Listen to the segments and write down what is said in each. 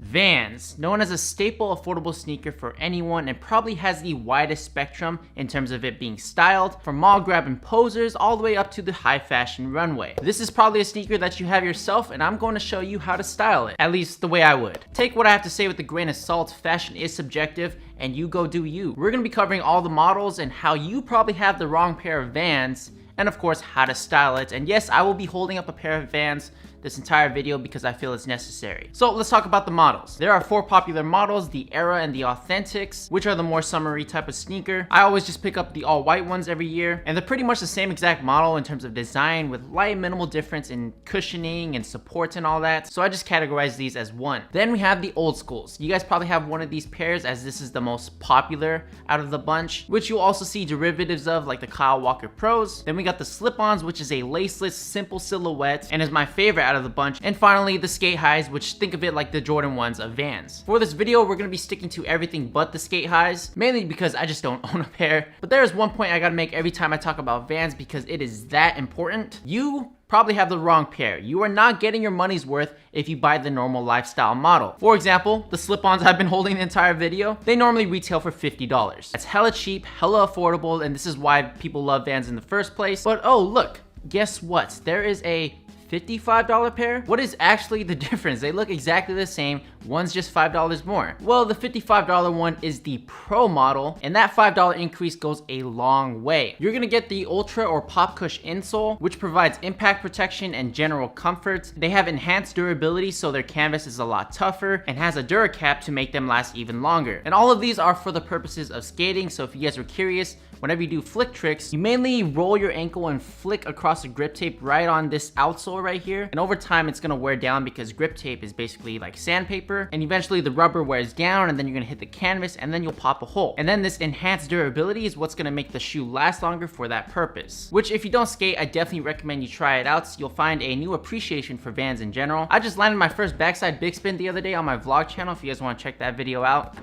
Vans, known as a staple affordable sneaker for anyone and probably has the widest spectrum in terms of it being styled, from mall grabbing posers all the way up to the high fashion runway. This is probably a sneaker that you have yourself and I'm going to show you how to style it, at least the way I would. Take what I have to say with a grain of salt, fashion is subjective and you go do you. We're going to be covering all the models and how you probably have the wrong pair of Vans, and of course how to style it. And yes, I will be holding up a pair of Vans this entire video because I feel it's necessary. So let's talk about the models. There are 4 popular models, the Era and the Authentics, which are the more summery type of sneaker. I always just pick up the all white ones every year, and they're pretty much the same exact model in terms of design with light minimal difference in cushioning and supports and all that. So I just categorize these as one. Then we have the old schools. You guys probably have one of these pairs as this is the most popular out of the bunch, which you'll also see derivatives of like the Kyle Walker Pros. Then we got the slip-ons, which is a laceless simple silhouette and is my favorite out of the bunch. And finally the skate highs, which think of it like the Jordan 1s of Vans. For this video we're going to be sticking to everything but the skate highs, mainly because I just don't own a pair. But there is one point I gotta make every time I talk about Vans because it is that important. You probably have the wrong pair. You are not getting your money's worth if you buy the normal lifestyle model. For example, the slip-ons I've been holding the entire video, they normally retail for $50. That's hella cheap, hella affordable, and this is why people love Vans in the first place. But oh look, guess what? There is a $55 pair? What is actually the difference? They look exactly the same, one's just $5 more. Well, the $55 one is the Pro model, and that $5 increase goes a long way. You're gonna get the Ultra or Pop Cush insole, which provides impact protection and general comfort. They have enhanced durability, so their canvas is a lot tougher, and has a DuraCap to make them last even longer. And all of these are for the purposes of skating, so if you guys were curious, whenever you do flick tricks, you mainly roll your ankle and flick across the grip tape right on this outsole right here. And over time, it's gonna wear down because grip tape is basically like sandpaper. And eventually the rubber wears down and then you're gonna hit the canvas and then you'll pop a hole. And then this enhanced durability is what's gonna make the shoe last longer for that purpose. Which if you don't skate, I definitely recommend you try it out so you'll find a new appreciation for Vans in general. I just landed my first backside big spin the other day on my vlog channel if you guys wanna check that video out.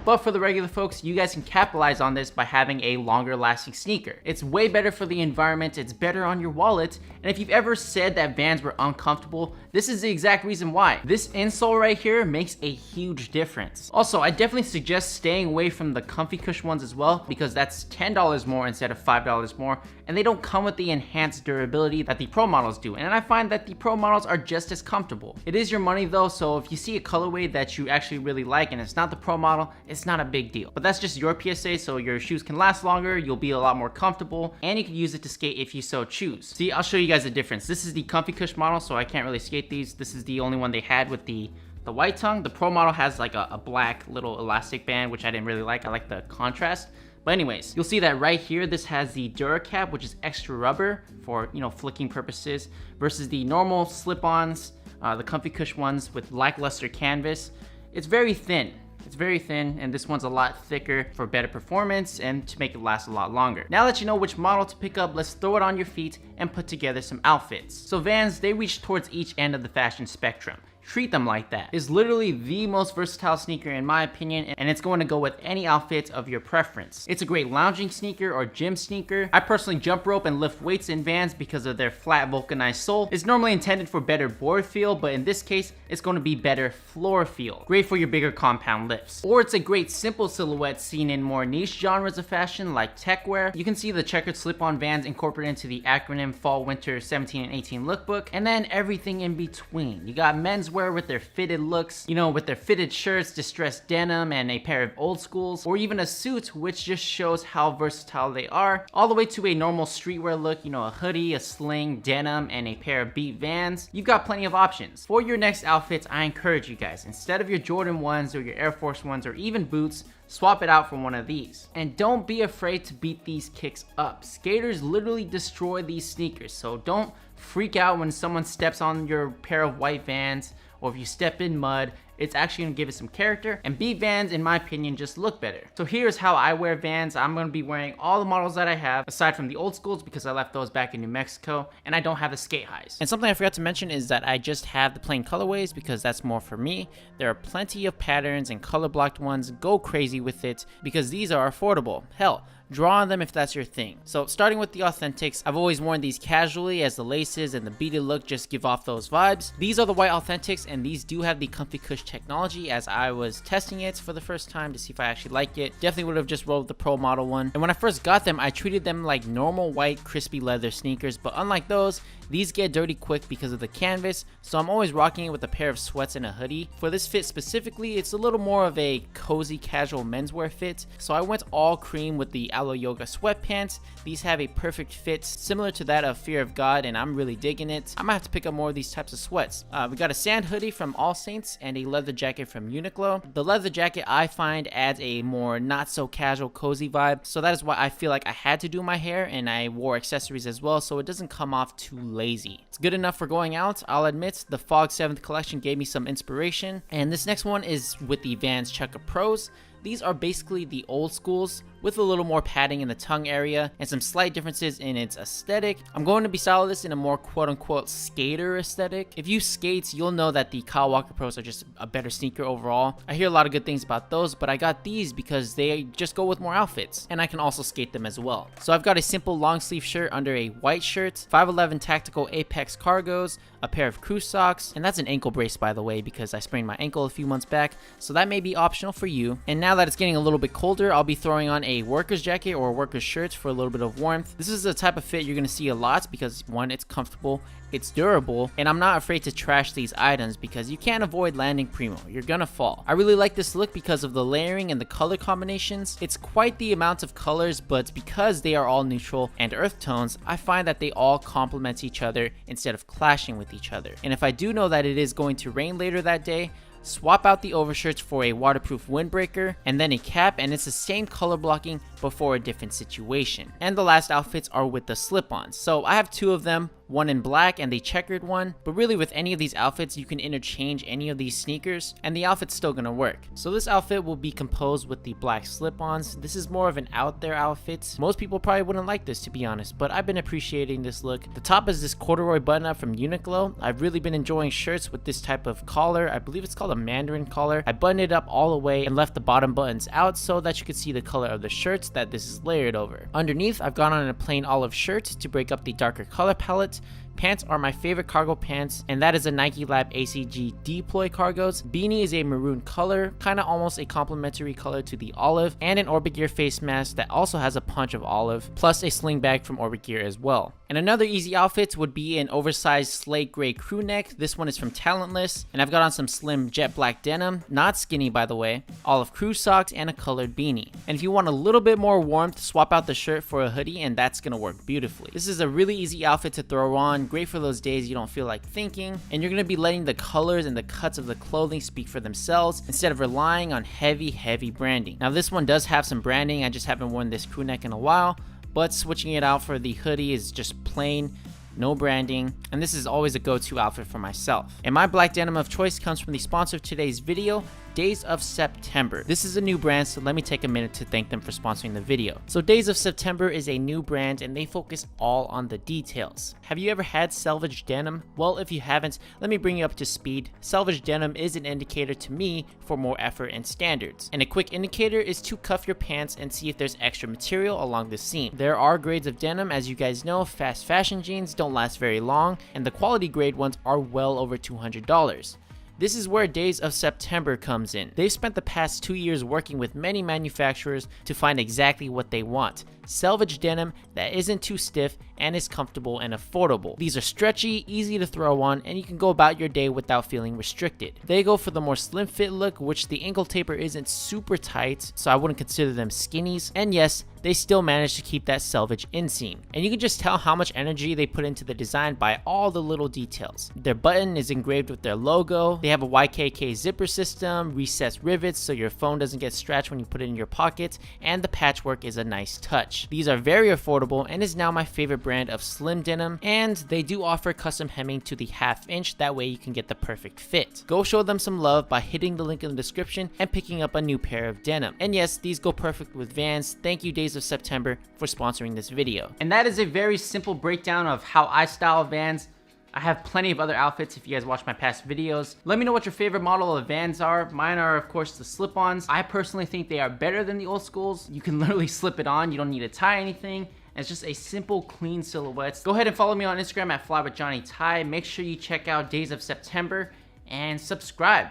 But for the regular folks, you guys can capitalize on this by having a longer lasting sneaker. It's way better for the environment, it's better on your wallet, and if you've ever said that Vans were uncomfortable, this is the exact reason why. This insole right here makes a huge difference. Also, I definitely suggest staying away from the Comfy Cush ones as well, because that's $10 more instead of $5 more, and they don't come with the enhanced durability that the Pro models do, and I find that the Pro models are just as comfortable. It is your money though, so if you see a colorway that you actually really like and it's not the Pro model, it's not a big deal. But that's just your PSA, so your shoes can last longer, you'll be a lot more comfortable, and you can use it to skate if you so choose. See, I'll show you guys the difference. This is the Comfy Cush model, so I can't really skate these. This is the only one they had with the white tongue. The Pro model has like a black little elastic band, which I didn't really like. I like the contrast. But anyways, you'll see that right here, this has the DuraCap, which is extra rubber for, you know, flicking purposes, versus the normal slip-ons, the Comfy Cush ones with lackluster canvas. It's very thin. It's very thin, and this one's a lot thicker for better performance and to make it last a lot longer. Now that you know which model to pick up, let's throw it on your feet and put together some outfits. So Vans, they reach towards each end of the fashion spectrum. Treat them like that. It's literally the most versatile sneaker in my opinion, and it's going to go with any outfit of your preference. It's a great lounging sneaker or gym sneaker. I personally jump rope and lift weights in Vans because of their flat vulcanized sole. It's normally intended for better board feel, but in this case, it's going to be better floor feel. Great for your bigger compound lifts. Or it's a great simple silhouette seen in more niche genres of fashion like tech wear. You can see the checkered slip-on Vans incorporated into the acronym Fall Winter 17 and 18 lookbook, and then everything in between. You got menswear with their fitted looks, you know, with their fitted shirts, distressed denim, and a pair of old schools, or even a suit, which just shows how versatile they are, all the way to a normal streetwear look, you know, a hoodie, a sling, denim, and a pair of beat Vans. You've got plenty of options. For your next outfits, I encourage you guys, instead of your Jordan 1s or your Air Force 1s or even boots, swap it out for one of these. And don't be afraid to beat these kicks up. Skaters literally destroy these sneakers, so don't freak out when someone steps on your pair of white Vans, or if you step in mud. It's actually gonna give it some character, and beat Vans, in my opinion, just look better. So here's how I wear Vans. I'm gonna be wearing all the models that I have, aside from the old schools because I left those back in New Mexico, and I don't have the skate highs. And something I forgot to mention is that I just have the plain colorways because that's more for me. There are plenty of patterns and color blocked ones. Go crazy with it because these are affordable. Hell, draw on them if that's your thing. So starting with the Authentics, I've always worn these casually as the laces and the beaded look just give off those vibes. These are the white Authentics, and these do have the Comfy Cush technology. As I was testing it for the first time to see if I actually like it, definitely would have just rolled the Pro model one. And when I first got them, I treated them like normal white crispy leather sneakers, but unlike those, these get dirty quick because of the canvas, so I'm always rocking it with a pair of sweats and a hoodie. For this fit specifically, it's a little more of a cozy casual menswear fit, so I went all cream with the Alo Yoga sweatpants. These have a perfect fit similar to that of Fear of God, and I'm really digging it. I might have to pick up more of these types of sweats. We got a sand hoodie from All Saints and a leather jacket from Uniqlo. The leather jacket I find adds a more not so casual cozy vibe, so that is why I feel like I had to do my hair, and I wore accessories as well so it doesn't come off too lazy. It's good enough for going out. I'll admit the Fog 7th collection gave me some inspiration, and this next one is with the Vans Chukka Pros. These are basically the old schools with a little more padding in the tongue area and some slight differences in its aesthetic. I'm going to be styling this in a more quote-unquote skater aesthetic. If you skate, you'll know that the Kyle Walker Pros are just a better sneaker overall. I hear a lot of good things about those, but I got these because they just go with more outfits, and I can also skate them as well. So I've got a simple long sleeve shirt under a white shirt, 511 tactical Apex cargos, a pair of crew socks, and that's an ankle brace by the way because I sprained my ankle a few months back, so that may be optional for you. And now that it's getting a little bit colder, I'll be throwing on a worker's jacket or a worker's shirt for a little bit of warmth. This is the type of fit you're going to see a lot because one, it's comfortable, it's durable, and I'm not afraid to trash these items because you can't avoid landing primo. You're gonna fall. I really like this look because of the layering and the color combinations. It's quite the amount of colors, but because they are all neutral and earth tones, I find that they all complement each other instead of clashing with each other. And if I do know that it is going to rain later that day, swap out the overshirts for a waterproof windbreaker and then a cap, and it's the same color blocking but for a different situation. And the last outfits are with the slip-ons. So I have two of them, one in black and the checkered one, but really with any of these outfits you can interchange any of these sneakers and the outfit's still gonna work. So this outfit will be composed with the black slip-ons. This is more of an out there outfit. Most people probably wouldn't like this to be honest, but I've been appreciating this look. The top is this corduroy button up from Uniqlo. I've really been enjoying shirts with this type of collar. I believe it's called a Mandarin collar. I buttoned it up all the way and left the bottom buttons out so that you could see the color of the shirts that this is layered over. Underneath, I've gone on a plain olive shirt to break up the darker color palette. Pants are my favorite cargo pants, and that is a Nike Lab ACG Deploy cargos. Beanie is a maroon color, kind of almost a complementary color to the olive, and an Orbit Gear face mask that also has a punch of olive, plus a sling bag from Orbit Gear as well. And another easy outfit would be an oversized slate gray crew neck. This one is from Talentless, and I've got on some slim jet black denim, not skinny by the way, olive crew socks, and a colored beanie. And if you want a little bit more warmth, swap out the shirt for a hoodie and that's gonna work beautifully. This is a really easy outfit to throw on, great for those days you don't feel like thinking, and you're gonna be letting the colors and the cuts of the clothing speak for themselves instead of relying on heavy branding. Now this one does have some branding, I just haven't worn this crew neck in a while, but switching it out for the hoodie is just plain, no branding, and this is always a go-to outfit for myself. And my black denim of choice comes from the sponsor of today's video, Days of September. This is a new brand, so let me take a minute to thank them for sponsoring the video. So Days of September is a new brand and they focus all on the details. Have you ever had selvage denim? Well, if you haven't, let me bring you up to speed. Selvage denim is an indicator to me for more effort and standards. And a quick indicator is to cuff your pants and see if there's extra material along the seam. There are grades of denim, as you guys know. Fast fashion jeans don't last very long, and the quality grade ones are well over $200. This is where Days of September comes in. They've spent the past 2 years working with many manufacturers to find exactly what they want. Selvage denim that isn't too stiff and is comfortable and affordable. These are stretchy, easy to throw on, and you can go about your day without feeling restricted. They go for the more slim fit look, which the ankle taper isn't super tight, so I wouldn't consider them skinnies. And yes, they still manage to keep that selvage inseam. And you can just tell how much energy they put into the design by all the little details. Their button is engraved with their logo. They have a YKK zipper system, recessed rivets so your phone doesn't get scratched when you put it in your pocket, and the patchwork is a nice touch. These are very affordable and is now my favorite brand of slim denim, and they do offer custom hemming to the 1/2 inch, that way you can get the perfect fit. Go show them some love by hitting the link in the description and picking up a new pair of denim. And yes, these go perfect with Vans. Thank you Days of September for sponsoring this video. And that is a very simple breakdown of how I style Vans. I have plenty of other outfits if you guys watch my past videos. Let me know what your favorite model of Vans are. Mine are of course the slip-ons. I personally think they are better than the old schools. You can literally slip it on, you don't need to tie anything. It's just a simple, clean silhouette. Go ahead and follow me on Instagram at FlyWithJohnnyTie. Make sure you check out Days of September. and subscribe.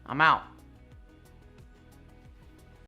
I'm out.